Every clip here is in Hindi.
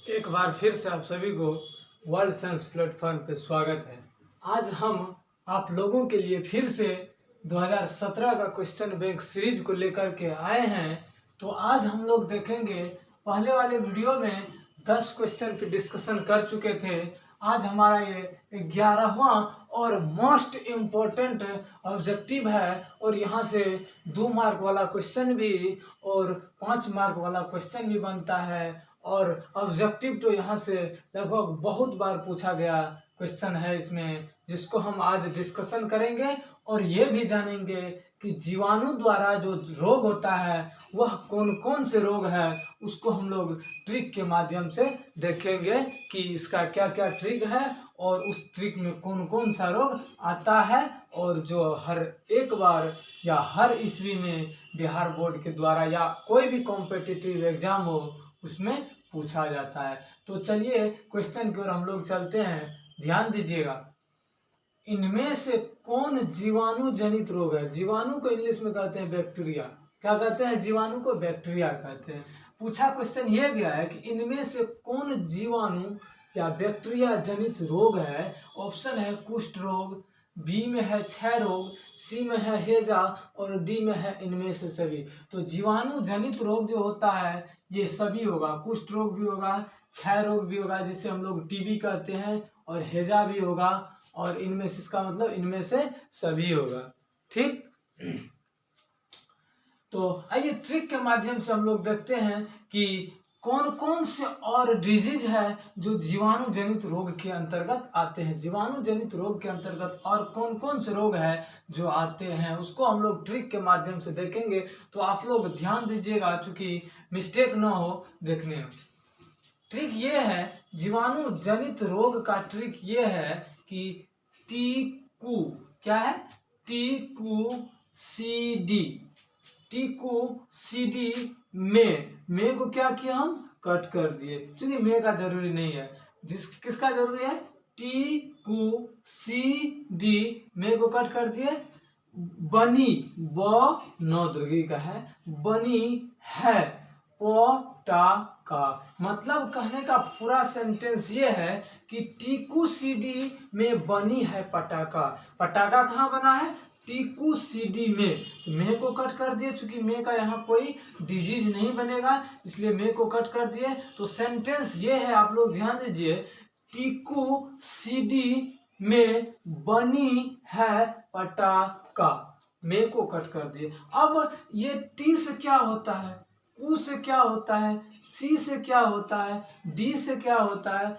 एक बार फिर से आप सभी को वर्ल्ड साइंस प्लेटफॉर्म पे स्वागत है। आज हम आप लोगों के लिए फिर से 2017 का क्वेश्चन बैंक सीरीज को लेकर के आए हैं। तो आज हम लोग देखेंगे, पहले वाले वीडियो में 10 क्वेश्चन पे डिस्कशन कर चुके थे। आज हमारा ये 11वां और मोस्ट इम्पोर्टेंट ऑब्जेक्टिव है और यहाँ से 2 मार्क वाला क्वेश्चन भी और 5 मार्क वाला क्वेश्चन भी बनता है। और ऑब्जेक्टिव तो यहाँ से लगभग बहुत बार पूछा गया क्वेश्चन है इसमें, जिसको हम आज डिस्कशन करेंगे और ये भी जानेंगे कि जीवाणु द्वारा जो रोग होता है वह कौन कौन से रोग है, उसको हम लोग ट्रिक के माध्यम से देखेंगे कि इसका क्या क्या ट्रिक है और उस ट्रिक में कौन कौन सा रोग आता है और जो हर एक बार या हर ईस्वी में बिहार बोर्ड के द्वारा या कोई भी कॉम्पिटिटिव एग्जाम हो उसमें पूछा जाता है। तो चलिए क्वेश्चन की ओर हम लोग चलते हैं। ध्यान दीजिएगा, इनमें से कौन जीवाणु जनित रोग है? जीवाणु को इंग्लिश में कहते हैं बैक्टीरिया। क्या कहते हैं? जीवाणु को बैक्टीरिया कहते हैं। पूछा क्वेश्चन ये गया है कि इनमें से कौन जीवाणु या बैक्टीरिया जनित रोग है। ऑप्शन है कुष्ठ रोग, बी में है क्षय रोग, सी में है हैजा और डी में है इनमें से सभी। तो जीवाणु जनित रोग जो होता है ये सभी होगा। कुष्ठ रोग भी होगा, क्षय रोग भी होगा जिसे हम लोग टीबी कहते हैं, और हैजा भी होगा, और इनमें से इसका मतलब इनमें से सभी होगा। ठीक, तो आइए ट्रिक के माध्यम से हम लोग देखते हैं कि कौन कौन से और डिजीज है जो जीवाणु जनित रोग के अंतर्गत आते हैं। जीवाणु जनित रोग के अंतर्गत और कौन कौन से रोग है जो आते हैं उसको हम लोग ट्रिक के माध्यम से देखेंगे। तो आप लोग ध्यान दीजिएगा, चूंकि मिस्टेक ना हो देखने में। ट्रिक ये है, जीवाणु जनित रोग का ट्रिक ये है कि टीकू, क्या है? टीकू सीडी, टीकू सीडी में को क्या किया हम? कट कर दिए, क्योंकि में का जरूरी नहीं है। किसका जरूरी है? टीकू सीडी में को कट कर दिए। बनी, ब नौ दीर्घी का है, बनी है पटाका। मतलब कहने का पूरा सेंटेंस ये है कि टीकू सीडी में बनी है पटाखा। पटाखा कहाँ बना है? टीकू सीडी में को कट कर दिए, चूंकि में का यहाँ कोई डिजीज नहीं बनेगा इसलिए में को कट कर दिए। तो सेंटेंस ये है, आप लोग ध्यान दीजिए, टीकू सीडी में बनी है पटाखा। में को कट कर दिए। अब ये टी से क्या होता है, कू से क्या होता है, सी से क्या होता है, डी से क्या होता है,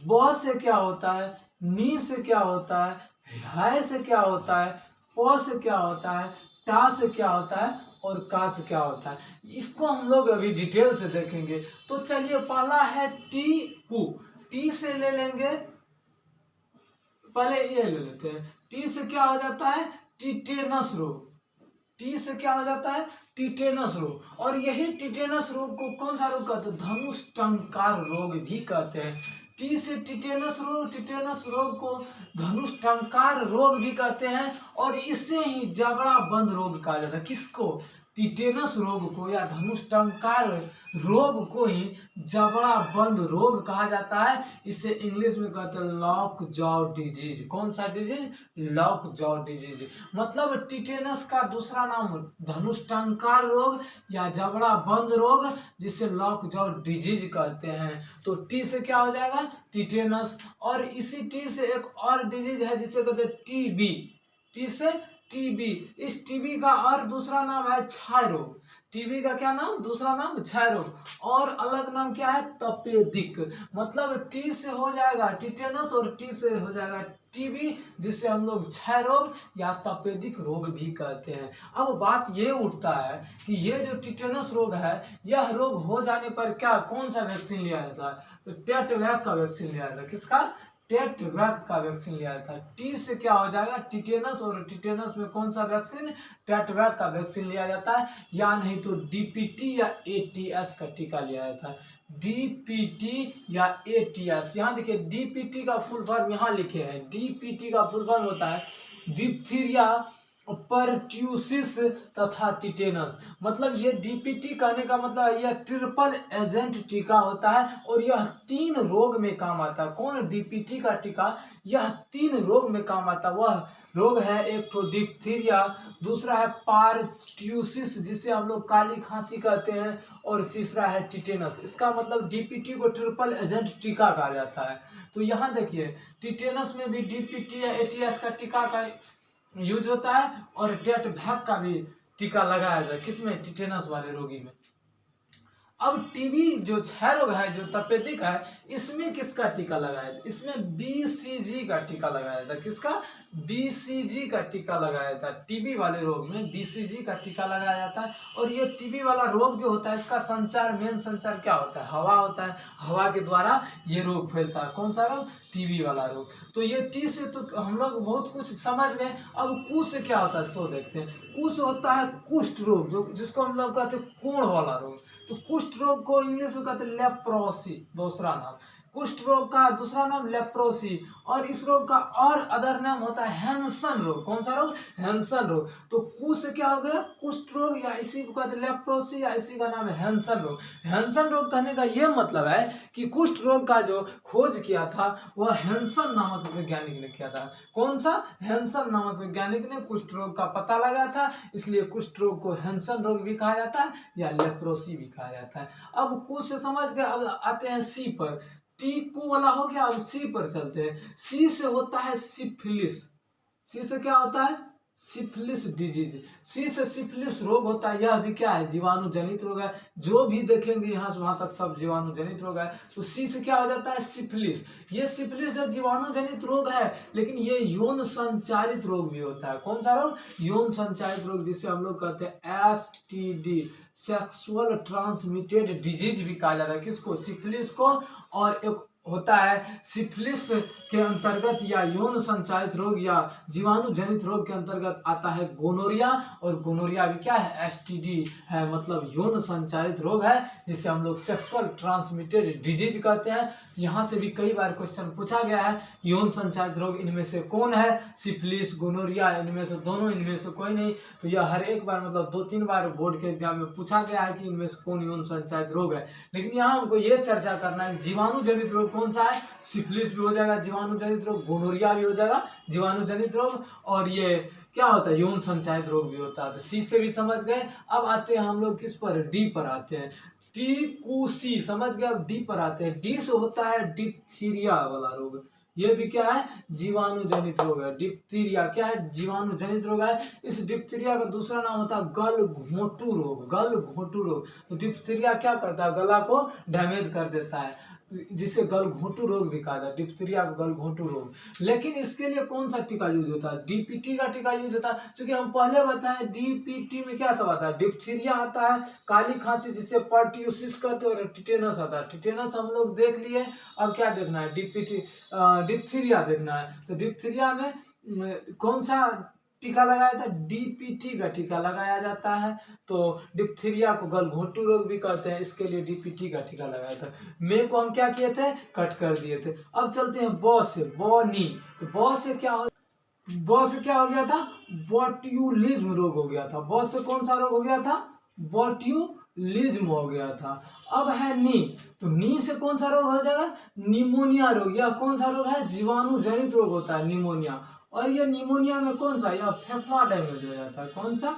ब से क्या होता है, नी से क्या होता है, हाय से क्या होता है, प से क्या होता है, टा से क्या होता है और का से क्या होता है। इसको हम लोग अभी डिटेल से देखेंगे। तो चलिए, पहला है टी कू। टी से ले लेंगे, पहले ये ले लेते हैं। टी से क्या हो जाता है? टिटेनस रोग। टी से क्या हो जाता है? टिटेनस रोग। और यही टिटेनस रोग को कौन सा रोग कहते हैं? धनुष टंकार रोग भी कहते हैं। टी से टिटेनस रोग को धनुष टंकार रोग भी कहते हैं। और इससे ही जबड़ा बंद रोग कहा जाता है। किसको? टिटेनस रोग को या धनुष टंकार रोग को ही जबड़ा बंद रोग कहा जाता है। इसे इंग्लिश में कहते हैं लॉक जॉ डिजीज। कौन सा डिजीज? Lock jaw disease. मतलब टिटेनस का दूसरा नाम धनुष टंकार रोग या जबड़ा बंद रोग, जिसे लॉक जॉ डिजीज कहते हैं। तो टी से क्या हो जाएगा? टिटेनस। और इसी टी से एक और डिजीज है जिसे कहते हैं टीबी। टी से टीबी। इस टीबी का और दूसरा नाम है क्षय रोग। टीबी का क्या नाम? दूसरा नाम क्षय रोग। और अलग नाम क्या है? तपेदिक। मतलब टी से हो जाएगा टिटेनस और टी से हो जाएगा टीबी, जिसे हम लोग क्षय रोग या तपेदिक रोग भी कहते हैं। अब बात ये उठता है कि ये जो टिटेनस रोग है, यह रोग हो जाने पर क्या कौन सा वैक्सीन लिया जाता है? तो टेटवैक का वैक्सीन लिया जाता है। किसका? टेटवैक का वैक्सीन लिया था। टी से क्या हो जाएगा? टिटेनस। और टिटेनस में कौन सा वैक्सीन? टेटवैक का वैक्सीन लिया जाता है। या नहीं तो डीपीटी या एटीएस का टीका लिया जाता है। डीपीटी या एटीएस। यहाँ देखिए, डीपीटी का फुल फॉर्म यहाँ लिखे हैं। डीपीटी का फुल फॉर्म होता है डिप्थीरिया परट्यूसिस तथा टिटेनस। मतलब ये डीपीटी कहने का मतलब यह ट्रिपल एजेंट टीका होता है और यह 3 रोग में काम आता है। कौन? डीपीटी का टीका यह 3 रोग में काम आता है। वह रोग है, एक तो डिप्थीरिया, दूसरा है पारट्यूसिस जिसे हम लोग काली खांसी कहते हैं, और तीसरा है टिटेनस। इसका मतलब डीपीटी को ट्रिपल एजेंट टीका कहा जाता है। तो यहाँ देखिए टिटेनस में भी डीपीटी या एटीएस का टीका का यूज होता है और टेट वैक का भी टीका लगाया जाए। किसमें? टिटेनस वाले रोगी में। अब टीबी जो क्षय रोग है, जो तपेदिक है, इसमें किसका टीका लगाया जाता? इसमें बीसीजी का टीका लगाया जाता है। किसका? बीसीजी का टीका लगाया जाता है। टीबी वाले रोग में बीसीजी का टीका लगाया जाता है। और ये टीबी वाला रोग जो होता है, इसका संचार, मेन संचार क्या होता है? हवा होता है। हवा के द्वारा ये रोग फैलता है। कौन सा रोग? टीबी वाला रोग। तो ये टी से तो हम लोग बहुत कुछ समझ गए। अब कु से क्या होता है सो देखते हैं। कु से होता है कुष्ठ रोग, जो जिसको हम लोग कहते हैं कोढ़ वाला रोग। तो कुष्ठ रोग को इंग्लिश में कहते हैं लेप्रोसी, दूसरा नाम। कुष्ठ रोग का दूसरा नाम लेप्रोसी। और इस रोग का और अदर नाम होता है हैंसन रोग। कौन सा रोग? हैंसन रोग। तो कु से क्या हो गया? कुष्ठ रोग, या इसी को कहते हैं लेप्रोसी, या इसी का नाम है हैंसन रोग। हैंसन रोग कहने का यह मतलब है कि कुष्ठ रोग का जो खोज किया था वह हैंसन नामक वैज्ञानिक ने किया था। कौन सा? हैंसन नामक वैज्ञानिक ने कुष्ठ रोग का पता लगाया था, इसलिए कुष्ठ रोग को हैंसन रोग भी कहा जाता है या लेप्रोसी भी कहा जाता है। अब कु से समझ गए। अब आते हैं सी पर। टी कु वाला हो गया, अब सी पर चलते हैं। सी से होता है सिफिलिस। सी से क्या होता है? Syphilis disease. सी से सिफिलिस रोग होता है। यह भी क्या है? जीवाणु जनित रोग है। जो भी देखेंगे यहाँ से वहां तक सब जीवाणु जनित रोग है। तो सी से क्या हो जाता है? सिफिलिस। ये सिफिलिस जो जीवाणु जनित रोग है, लेकिन ये यौन संचारित रोग भी होता है। कौन सा रोग? यौन संचारित रोग, जिसे हम लोग कहते हैं एसटीडी, सेक्सुअल ट्रांसमिटेड डिजीज भी कहा जाता है। किसको? सिफिलिस को। और एक होता है सिफिलिस के अंतर्गत या यौन संचारित रोग या जीवाणु जनित रोग के अंतर्गत आता है गोनोरिया। और गोनोरिया भी क्या है? एसटीडी है, मतलब यौन संचारित रोग है, जिसे हम लोग सेक्सुअल ट्रांसमिटेड डिजीज कहते हैं। यहाँ से भी कई बार क्वेश्चन पूछा गया है, यौन संचारित रोग इनमें से कौन है? सिफिलिस, गोनोरिया, इनमें से दोनों, इनमें से कोई नहीं। तो यह हर एक बार मतलब 2-3 बार बोर्ड के एग्जाम में पूछा गया है कि इनमें से कौन यौन संचारित रोग है। लेकिन यहाँ हमको ये चर्चा करना है जीवाणु जनित रोग कौन सा है? सिफिलिस भी हो जाएगा जीवाणु जनित रोग, गोनोरिया भी हो जाएगा जीवाणु जनित रोग, और ये क्या होता है? यौन संचारित रोग भी होता है। तो सी से भी समझ गए। अब आते हैं हम लोग किस पर? डी पर आते हैं। टी कु सी समझ गए। अब डी पर आते हैं। डी से होता है डिप्थीरिया वाला रोग। ये भी क्या है? जीवाणु जनित रोग है। डिप्थीरिया क्या है? जीवाणु जनित रोग है। इस डिप्थीरिया का दूसरा नाम होता है गल घोंटू रोग। गल घोंटू रोग। तो डिप्थीरिया क्या करता है? गला को डैमेज कर देता है, जिसे गल घोंटू रोग भी कहा जाता है। डिप्थीरिया को गल घोंटू रोग। लेकिन इसके लिए कौन सा टीका यूज होता है? डीपीटी का टीका यूज होता है। क्योंकि हम पहले बताए डीपीटी में क्या सब आता है? डिप्थीरिया आता है, काली खांसी जिसे परट्यूसिस कहते हैं, और टिटेनस आता है। टिटेनस हम लोग देख लिए। अब क्या देखना है? डीपीटी डिप्थीरिया देखना है। तो डिप्थीरिया में कौन सा टीका लगाया जाता है? डीपीटी का टीका लगाया जाता है। तो डिप्थीरिया को गलघोंटू रोग भी कहते हैं, इसके लिए डीपीटी का टीका लगाया था। मे को हम क्या किए थे? कट कर दिए थे। अब चलते हैं ब से। बनी। तो ब से क्या हो गया था? बॉट्यूलिज्म रोग हो गया था। ब से कौन सा रोग हो गया था? बॉट्यूलिज्म हो गया था। अब है नी। तो नी से कौन सा रोग हो जाएगा? निमोनिया रोग। यह कौन सा रोग है? जीवाणु जनित रोग होता है, निमोनिया। और ये निमोनिया में कौन सा? यह फेफड़ा डैमेज हो जाता है। कौन सा?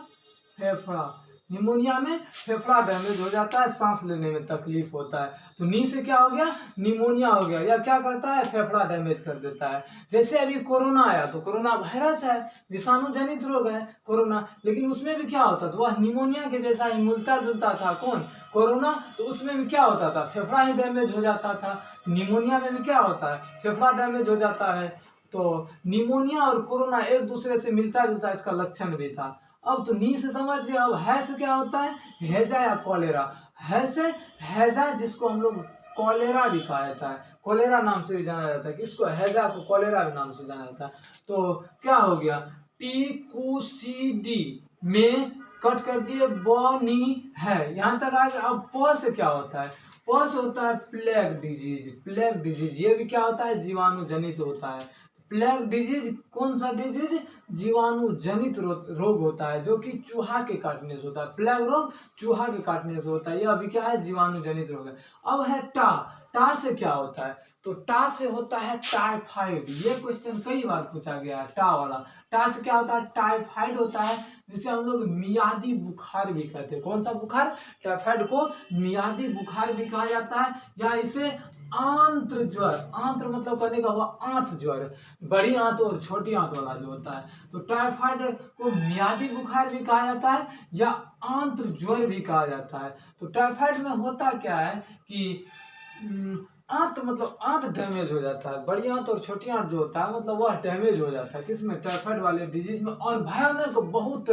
फेफड़ा। निमोनिया में फेफड़ा डैमेज हो जाता है, सांस लेने में तकलीफ होता है। तो नी से क्या हो गया? निमोनिया हो गया। यह क्या करता है? फेफड़ा डैमेज कर देता है। जैसे अभी कोरोना आया, तो कोरोना वायरस है, विषाणु जनित रोग है कोरोना, लेकिन उसमें भी क्या होता था? वह निमोनिया के जैसा ही मिलता जुलता था। कौन? कोरोना। तो उसमें भी क्या होता था? फेफड़ा ही डैमेज हो जाता था। निमोनिया में भी क्या होता है? फेफड़ा डैमेज हो जाता है। तो निमोनिया और कोरोना एक दूसरे से मिलता जुलता इसका लक्षण भी था। अब तो नी से समझ गए। अब है से क्या होता है? हैजा या कॉलेरा। है से हैजा, जिसको हम लोग कॉलेरा भी कहा जाता है, कॉलेरा नाम से भी जाना जाता है। किसको? हैजा को कॉलेरा भी नाम से जाना जाता है। तो क्या हो गया? टी कु सी डी में कट कर दिए, बनी है, यहां तक आ गया। अब प से क्या होता है? प से होता है प्लेग डिजीज। प्लेग डिजीज ये भी क्या होता है? जीवाणु जनित होता है। प्लेग डिजीज कौन सा डिजीज? जीवाणु जनित रोग होता है जो कि चूहा के काटने से होता है। प्लेग रोग चूहा के काटने से होता है। ये अभी क्या है? जीवाणु जनित रोग है। अब है टा। टा से क्या होता है? तो टा से होता है टाइफाइड। ये क्वेश्चन कई बार पूछा गया है, टा वाला। टा से क्या होता है? टाइफाइड होता है, जिसे हम लोग मियादी बुखार भी कहते हैं। कौन सा बुखार? टाइफाइड को मियादी बुखार भी कहा जाता है, या इसे आंत्र ज्वर, आंत्र मतलब कहने का हुआ आंत ज्वर, बड़ी आंत और छोटी आंत वाला जो होता है। तो टाइफाइड को मियादी बुखार भी कहा जाता है या आंत्र ज्वर भी कहा जाता है। तो टाइफाइड में होता क्या है कि आंत मतलब आंत डैमेज हो जाता है, बड़ी आंत और छोटी आंत जो होता है मतलब वह डैमेज हो जाता है। किसमें? टाइफाइड वाले डिजीज में। और भयानक बहुत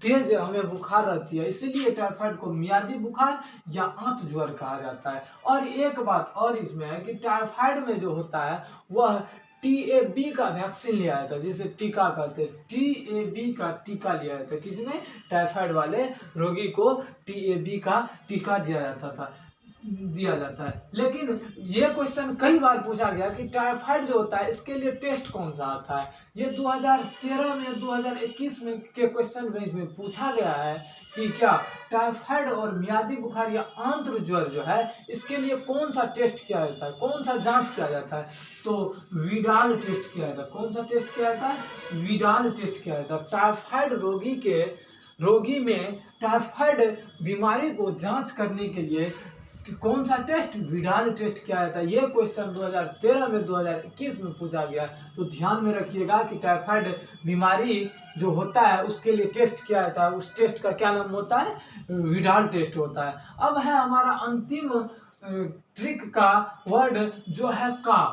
तेज हमें बुखार रहती है, इसीलिए टाइफाइड को मियादी बुखार या आंत ज्वर कहा जाता है। और एक बात और इसमें है कि टाइफाइड में जो होता है वह टीएबी का वैक्सीन लिया जाता है, जिसे टीका कहते हैं। टीएबी का टीका लिया जाता है। किसमें? टाइफाइड वाले रोगी को टीएबी का टीका दिया जाता है। लेकिन ये क्वेश्चन कई बार पूछा गया कि टाइफाइड जो होता है इसके लिए टेस्ट कौन सा आता है। ये 2013 में 2021 में के क्वेश्चन बैंक में पूछा गया है कि क्या टाइफाइड और मियादी बुखार या आंत्र ज्वर जो है इसके लिए कौन सा टेस्ट किया जाता है, कौन सा जांच किया जाता है? तो विडाल टेस्ट किया जाता है। कौन सा टेस्ट किया जाता है? विडाल टेस्ट किया जाता है। टाइफाइड रोगी में टाइफाइड बीमारी को जांच करने के लिए कौन सा टेस्ट? विडाल टेस्ट किया जाता है। ये क्वेश्चन 2013 में 2021 में पूछा गया, तो ध्यान में रखिएगा कि टाइफाइड बीमारी जो होता है उसके लिए टेस्ट किया जाता है, उस टेस्ट का क्या नाम होता है? विडाल टेस्ट होता है। अब है हमारा अंतिम ट्रिक का वर्ड जो है का।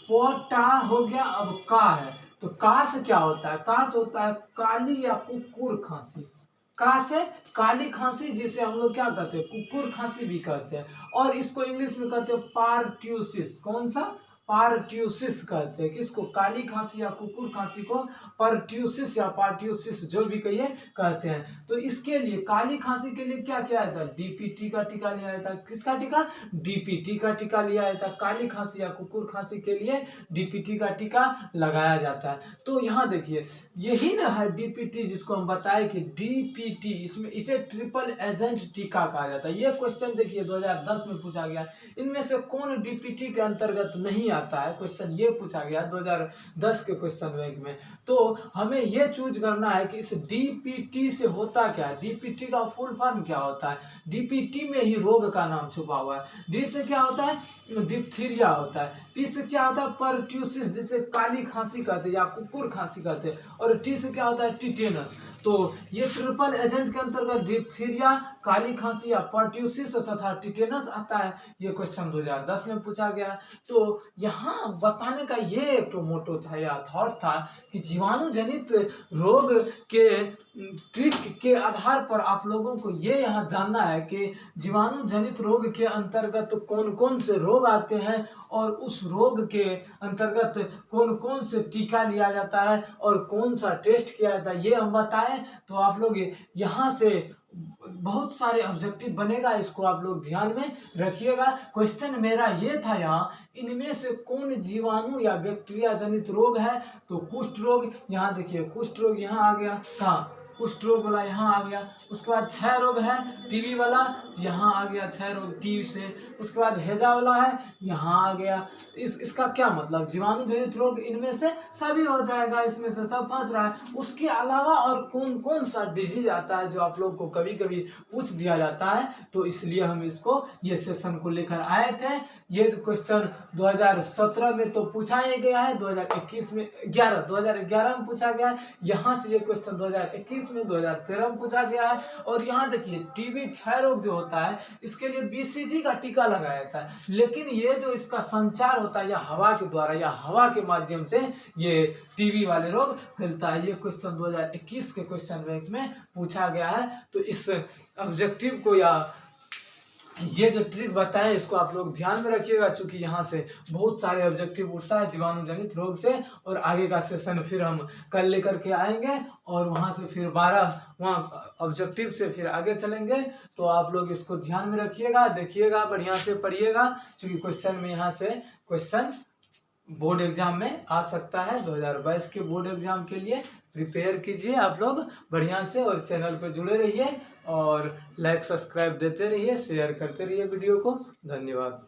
पोटा हो गया, अब का है। तो का से क्या होता है? का से होता है काली या कुकुर खांसी। का से काली खांसी, जिसे हम लोग क्या कहते हैं? कुकुर खांसी भी कहते हैं। और इसको इंग्लिश में कहते हैं पार्ट्यूसिस। कौन सा? पार्ट्यूसिस कहते हैं। किसको? काली खांसी या कुकुर खांसी को पार्ट्यूसिस या पार्ट्यूसिस जो भी कहिए कहते हैं। तो इसके लिए काली खांसी के लिए क्या किया जाता है? डीपीटी का टीका लिया जाता है। किसका टीका? डीपीटी का टीका लिया जाता है। काली खांसी या कुकुर खांसी के लिए डीपीटी का टीका लगाया जाता है। तो यहाँ देखिए यही ना है डीपीटी, जिसको हम बताएं कि डीपीटी, इसमें इसे ट्रिपल एजेंट टीका कहा जाता है। ये क्वेश्चन देखिए 2010 में पूछा गया। इनमें से कौन डीपीटी के अंतर्गत नहीं आता है? क्वेश्चन ये पूछा गया 2010 के क्वेश्चन बैंक में। तो हमें ये चूज करना है कि इस डीपीटी से होता क्या है। डीपीटी का फुल फॉर्म क्या होता है? डीपीटी में ही रोग का नाम छुपा हुआ है। डी से क्या होता है? डिप्थीरिया होता है। पी से क्या होता है? पर्ट्यूसिस, जिसे काली खांसी कहते हैं या कुकुर खांसी कहते हैं। और टी से क्या होता है? टिटेनस। तो ये ट्रिपल एजेंट के अंतर्गत डिप्थीरिया, काली खांसी या पर्ट्यूसिस तथा टिटेनस आता है। ये क्वेश्चन 2010 में पूछा गया। तो यहाँ बताने का ये एक तो मोटो था या थॉट था कि जीवाणु जनित रोग के ट्रिक के आधार पर आप लोगों को ये यहाँ जानना है कि जीवाणु जनित रोग के अंतर्गत कौन कौन से रोग आते हैं और उस रोग के अंतर्गत कौन कौन से टीका लिया जाता है और कौन सा टेस्ट किया जाता है, ये हम बताएं। तो आप लोग यहाँ से बहुत सारे ऑब्जेक्टिव बनेगा, इसको आप लोग ध्यान में रखिएगा। क्वेश्चन मेरा ये था यहाँ, इनमें से कौन जीवाणु या बैक्टीरिया जनित रोग है? तो कुष्ठ रोग, यहाँ देखिए कुष्ठ रोग यहाँ आ गया। कहाँ? कुष्ठ रोग वाला यहाँ आ गया। उसके बाद क्षय रोग है टीबी वाला, यहाँ आ गया क्षय रोग टी से। उसके बाद हैजा वाला है, यहाँ आ गया। इसका क्या मतलब? जीवाणु जनित रोग इनमें से सभी हो जाएगा, इसमें से सब फंस रहा है। उसके अलावा और कौन कौन सा डिजीज आता है जो आप लोग को कभी कभी पूछ दिया जाता है, तो इसलिए हम इसको ये सेशन को लेकर आए थे। ये क्वेश्चन 2017 में तो पूछा ही गया है, 2021 में 2011 में पूछा गया है। यहाँ से ये क्वेश्चन 2021 में 2013 में पूछा गया है। और यहाँ देखिए टीबी क्षय रोग जो होता है इसके लिए बीसीजी का टीका लगाया जाता है, लेकिन ये जो इसका संचार होता है या हवा के द्वारा या हवा के माध्यम से ये टीबी वाले रोग फैलता है। ये क्वेश्चन 2021 के क्वेश्चन बैंक में पूछा गया है। तो इस ऑब्जेक्टिव को या ये जो ट्रिक बताएं इसको आप लोग ध्यान में रखिएगा, क्योंकि यहाँ से बहुत सारे ऑब्जेक्टिव उठता है जीवाणु जनित रोग से। और आगे का सेशन फिर हम कल लेकर के आएंगे और वहाँ से फिर 12 वहाँ ऑब्जेक्टिव से फिर आगे चलेंगे। तो आप लोग इसको ध्यान में रखिएगा, देखिएगा, बढ़िया से पढ़िएगा, क्योंकि क्वेश्चन में यहाँ से क्वेश्चन बोर्ड एग्जाम में आ सकता है। 2022 के बोर्ड एग्जाम के लिए प्रिपेयर कीजिए आप लोग बढ़िया से, और चैनल पर जुड़े रहिए और लाइक सब्सक्राइब देते रहिए, शेयर करते रहिए वीडियो को। धन्यवाद।